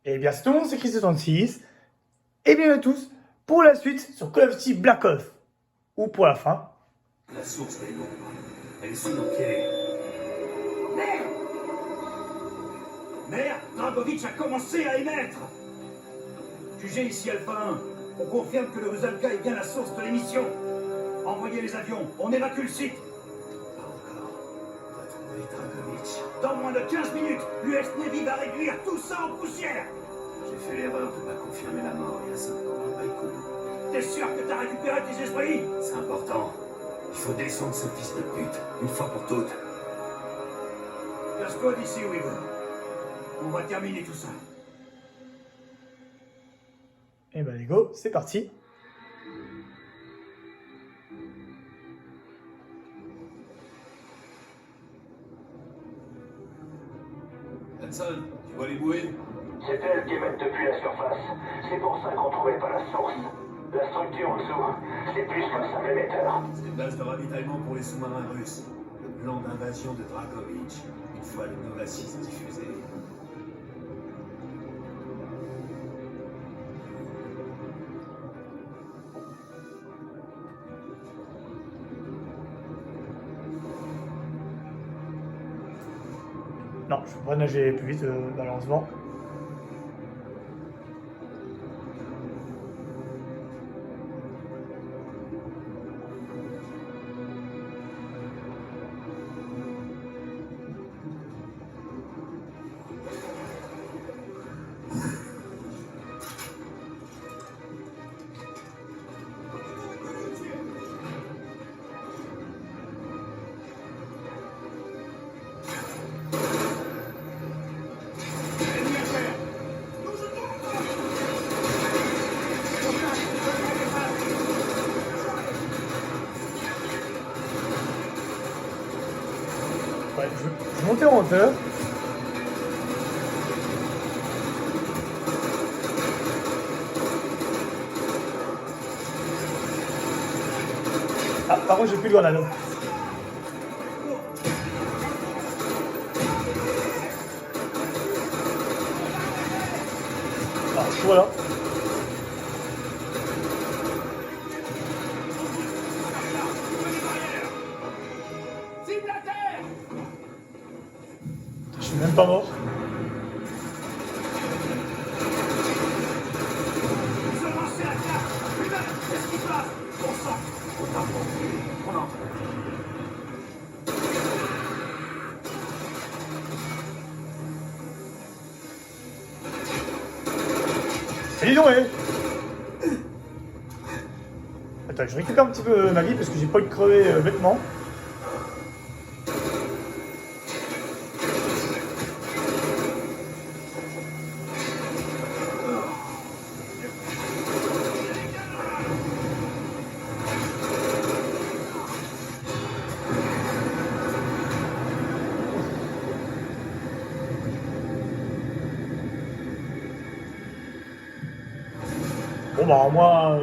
Eh bien, c'est tout le monde, c'est Chris66. Et bienvenue à tous pour la suite sur Call of Duty Black Ops. Ou pour la fin. La source des nombres, elle est sous nos pieds. Merde! Merde! Dragovitch a commencé à émettre! Jugez ici Alpha 1. On confirme que le Rusalka est bien la source de l'émission. Envoyez les avions, on évacue le site. Pas encore. On va trouver Dragovitch. Dans moins de 15 minutes, l'US Navy va réduire tout ça en poussière. J'ai fait l'erreur de pas confirmer la mort il y a 5 ans à Baïkonou. T'es sûr que t'as récupéré tes esprits? C'est important. Il faut descendre ce fils de pute, une fois pour toutes. Casse-toi d'ici, Weaver. On va terminer tout ça. Et ben, les go, c'est parti. Hudson, tu vois les bouées? C'est elles qui émettent depuis la surface. C'est pour ça qu'on trouvait pas la source. La structure en dessous, c'est plus qu'un simple émetteur. C'est une base de ravitaillement pour les sous-marins russes. Le plan d'invasion de Dragovitch, une fois le Nova 6 diffusé. Non, je peux pas nager plus vite, malheureusement. Ouais, je vais monter en hauteur. Ah, par contre, j'ai plus de grenade. Ah, voilà. Cible à terre! Je suis même pas mort. Ils ont lancé la carte! Putain, qu'est-ce qui se passe? Bon sang! On entre. Salut Noé. Attends, je récupère un petit peu ma vie parce que j'ai pas eu de crever bêtement. Bon bah moi,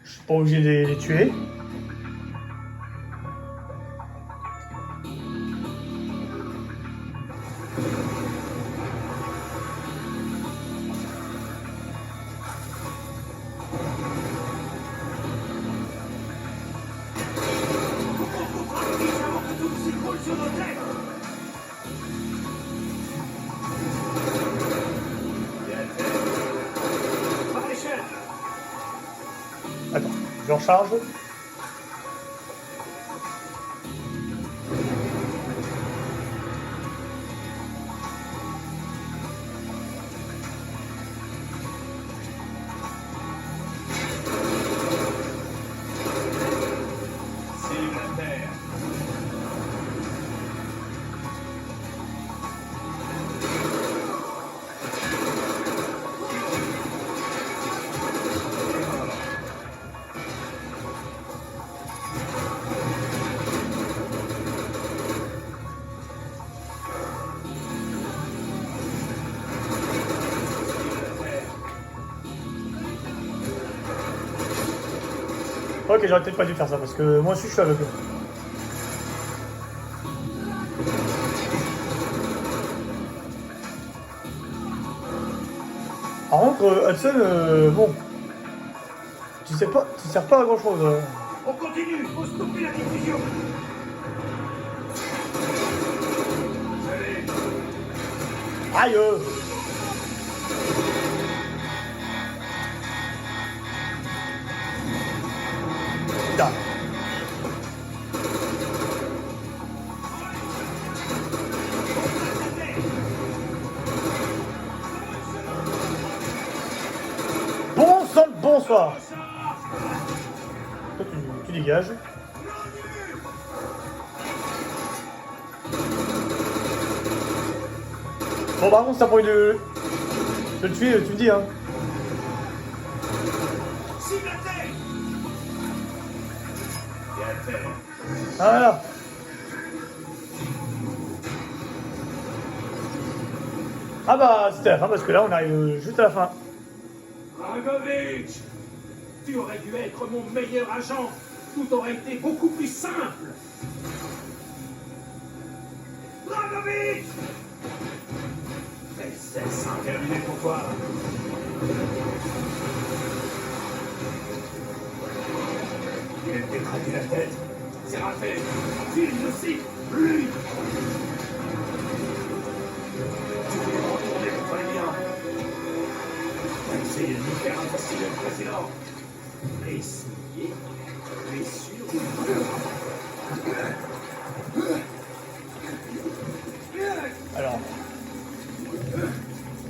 je suis pas obligé de les tuer. Par l'échelle! Attends, je recharge. Cible à terre! Ok, j'aurais peut-être pas dû faire ça parce que moi aussi je suis aveugle. Par contre, Hudson, bon, tu sers pas à grand chose. On continue, faut stopper la diffusion. Allez, Aïe Putain. Bon sang, bonsoir. Toi, tu dégages. Bon, par contre, ça pourrait de le tuer, tu me dis, hein. cible la tête. Et à terre. Ah, voilà. Ah bah, c'était la fin, parce que là, on arrive juste à la fin. Dragovich, tu aurais dû être mon meilleur agent. Tout aurait été beaucoup plus simple. Dragovich! Mais c'est terminé pour toi. Il a détraqué la tête. C'est raté. Il aussi. Lui. Tu voulais me retourner contre les miens. Essayez de nous faire assassiner le président. Essayer. Mais sûr. Alors,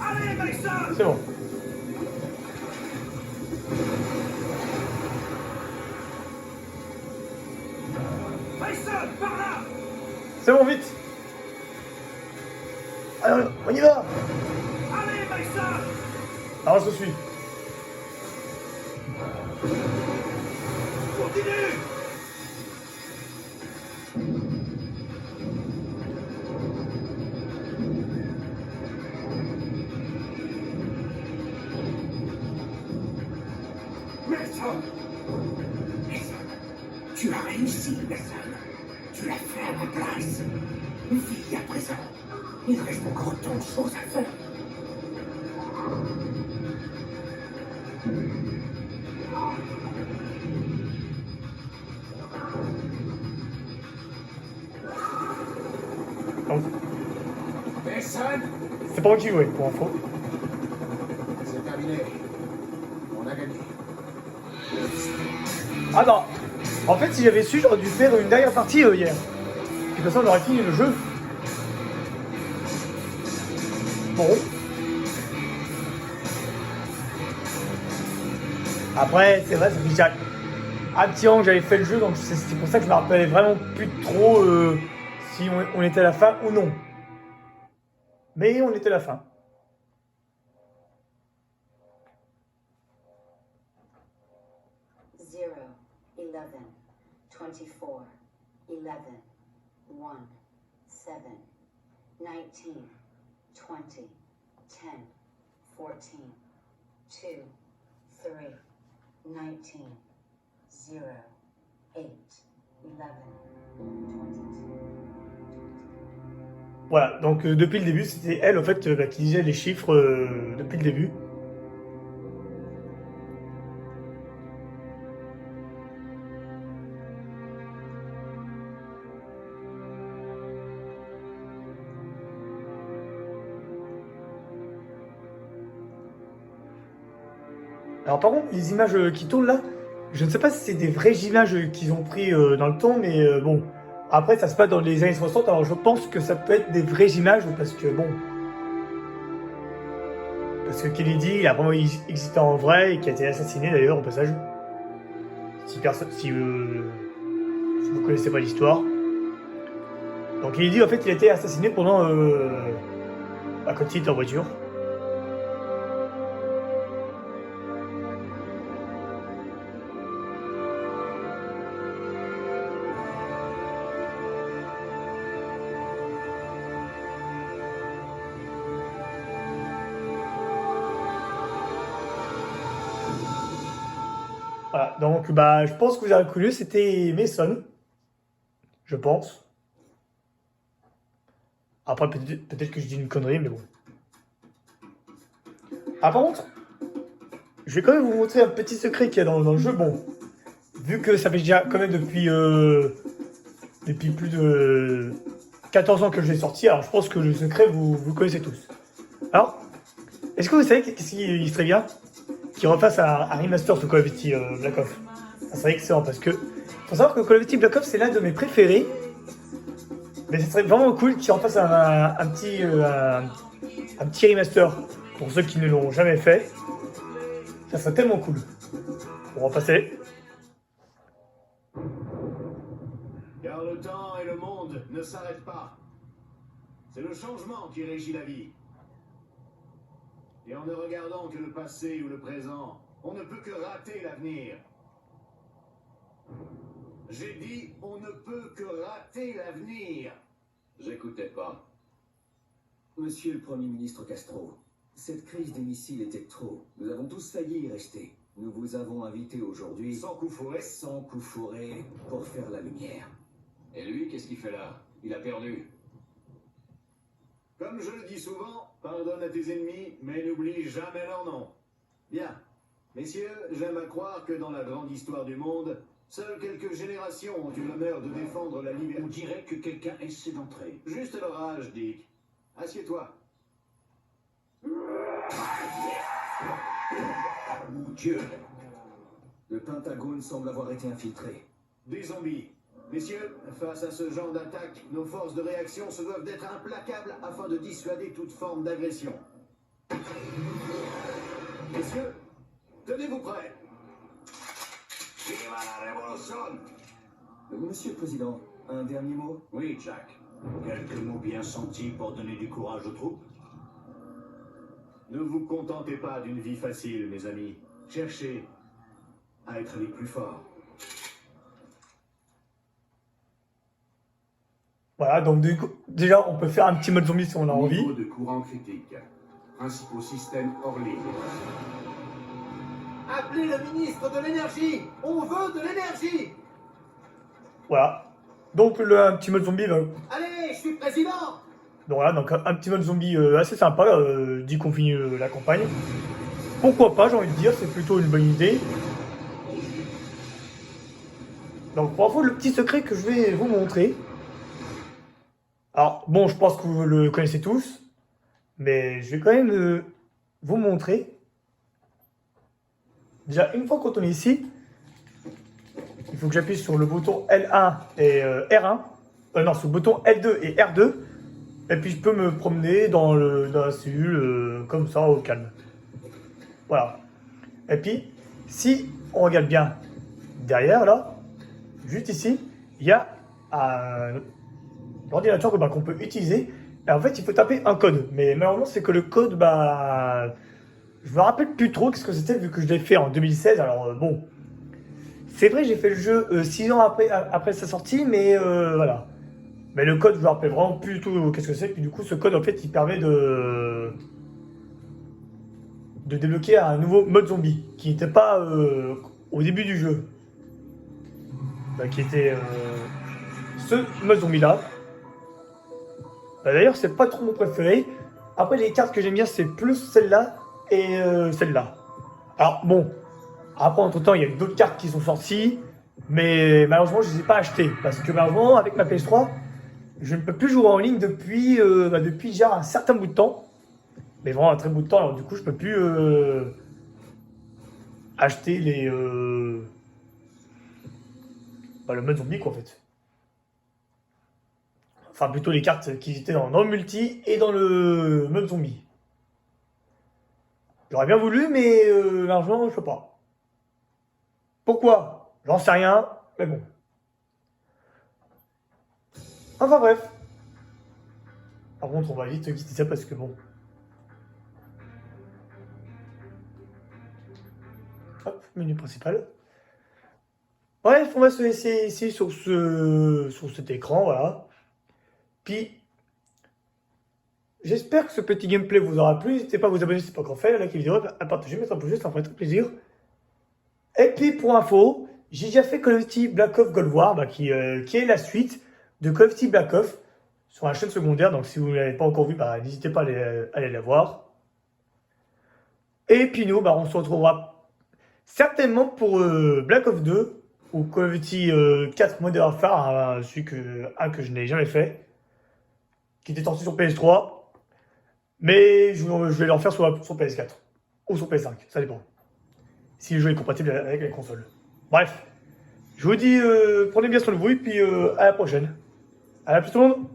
Allez, Mason! c'est bon. Mason, par là! C'est bon, vite. Alors, on y va. Allez, Mason! Alors, je te suis. Continue! Mason! Mason! Tu as réussi, Mason! Tu l'as fait à ma place! Vis à présent! Il reste encore tant de choses à faire! Donc, Mason! c'est pas moi qui jouais, pour info. C'est terminé. On a gagné. Ah non. En fait, si j'avais su, j'aurais dû faire une dernière partie hier. Et comme ça, on aurait fini le jeu. Bon. Après, c'est vrai, ça fait déjà un petit an que j'avais fait le jeu, donc c'est pour ça que je me rappelais vraiment plus trop si on était à la fin ou non. Mais on était à la fin. Zero, 11, 24, 11, 1, 7, 19, 20, 10, 14, 2, 3, 19, 0, 8, 11, 22. Voilà, donc depuis le début, c'était elle en fait qui disait les chiffres depuis le début. Alors par contre, les images qui tournent là, je ne sais pas si c'est des vraies images qu'ils ont pris dans le temps, mais bon, après ça se passe dans les années 60, alors je pense que ça peut être des vraies images, parce que bon... Parce que Kennedy, il a vraiment existé en vrai, et qui a été assassiné d'ailleurs, au passage. Si vous connaissez pas l'histoire. Donc Kennedy, en fait, il a été assassiné pendant... quand il était en voiture. Voilà, donc bah, je pense que vous avez reconnu, c'était Mason. Je pense. Après, peut-être que je dis une connerie, mais bon. Ah, par contre, je vais quand même vous montrer un petit secret qu'il y a dans le jeu. Bon, vu que ça fait déjà quand même depuis plus de 14 ans que je l'ai sorti, alors je pense que le secret, vous le connaissez tous. Alors, est-ce que vous savez qu'est-ce qui serait bien qu'ils refassent un remaster sur Call of Duty Black Ops? Ça serait excellent parce que faut savoir que Call of Duty Black Ops c'est l'un de mes préférés. Mais ce serait vraiment cool qu'ils refassent un petit remaster pour ceux qui ne l'ont jamais fait. Ça serait tellement cool. On va passer. Car le temps et le monde ne s'arrêtent pas. C'est le changement qui régit la vie. Et en ne regardant que le passé ou le présent, on ne peut que rater l'avenir. J'ai dit, on ne peut que rater l'avenir. J'écoutais pas. Monsieur le Premier ministre Castro, cette crise des missiles était trop. Nous avons tous failli y rester. Nous vous avons invité aujourd'hui, Sans coup fourré. sans coup fourré, pour faire la lumière. Et lui, qu'est-ce qu'il fait là? Il a perdu. Comme je le dis souvent, pardonne à tes ennemis, mais n'oublie jamais leur nom. Bien. Messieurs, j'aime à croire que dans la grande histoire du monde, seules quelques générations ont eu l'honneur de défendre la liberté. On dirait que quelqu'un essaie d'entrer. Juste l'orage, Dick. Assieds-toi. Mon Dieu. Le Pentagone semble avoir été infiltré. Des zombies. Messieurs, face à ce genre d'attaque, nos forces de réaction se doivent d'être implacables afin de dissuader toute forme d'agression. Messieurs, tenez-vous prêts. Viva la révolution! Monsieur le Président, un dernier mot? Oui, Jack. Quelques mots bien sentis pour donner du courage aux troupes. Ne vous contentez pas d'une vie facile, mes amis. Cherchez à être les plus forts. Voilà, donc du coup, déjà on peut faire un petit mode zombie si on a envie. Niveau de courant critique. Principaux systèmes hors ligne. Appelez le ministre de l'énergie! On veut de l'énergie! Voilà. Donc un petit mode zombie. Allez, je suis président! Donc voilà, donc un petit mode zombie assez sympa, dit qu'on finit la campagne. Pourquoi pas, j'ai envie de dire, c'est plutôt une bonne idée. Donc pour info, le petit secret que je vais vous montrer. Alors bon, je pense que vous le connaissez tous, mais je vais quand même vous montrer. Déjà, une fois qu'on est ici, il faut que j'appuie sur le bouton L1 et R1. Non, sur le bouton L2 et R2. Et puis je peux me promener dans la cellule comme ça au calme. Voilà. Et puis, si on regarde bien derrière là, juste ici, il y a un ordinateur qu'on peut utiliser. Et en fait, il faut taper un code. Mais malheureusement, c'est que le code, je me rappelle plus trop ce que c'était vu que je l'ai fait en 2016. Alors bon, c'est vrai, j'ai fait le jeu 6 ans après sa sortie, mais voilà. Mais le code, je me rappelle vraiment plus du tout qu'est-ce que c'est. Puis du coup, ce code, en fait, il permet de débloquer un nouveau mode zombie qui n'était pas au début du jeu. Qui était ce mode zombie là. D'ailleurs, c'est pas trop mon préféré. Après, les cartes que j'aime bien, c'est plus celle-là et celle-là. Alors bon, après, entre temps, il y a d'autres cartes qui sont sorties. Mais malheureusement, je ne les ai pas achetées. Parce que malheureusement, avec ma PS3, je ne peux plus jouer en ligne depuis déjà un certain bout de temps. Mais vraiment un très bout de temps. Alors du coup, je ne peux plus acheter le mode zombie, quoi, en fait. Enfin, plutôt les cartes qui étaient dans le multi et dans le mode zombie. J'aurais bien voulu, mais l'argent, je sais pas. Pourquoi? J'en sais rien, mais bon. Enfin bref. Par contre, on va vite quitter ça parce que bon. Hop, menu principal. Bref, on va se laisser ici sur cet écran, voilà. Puis, j'espère que ce petit gameplay vous aura plu. N'hésitez pas à vous abonner si ce n'est pas encore fait, à liker la vidéo, à partager, mettre un pouce bleu, ça me ferait très plaisir. Et puis, pour info, j'ai déjà fait Call of Duty Black Ops Cold War, qui est la suite de Call of Duty Black Ops sur la chaîne secondaire. Donc, si vous ne l'avez pas encore vu, n'hésitez pas à aller la voir. Et puis nous, bah, on se retrouvera certainement pour Black Ops 2 ou Call of Duty 4 Modern Warfare, celui que je n'ai jamais fait, qui était sorti sur PS3. Mais je vais le refaire sur PS4 ou sur PS5, ça dépend. Si le jeu est compatible avec les consoles. Bref, je vous dis, prenez bien soin de vous et puis à la prochaine. À la plus tout le monde.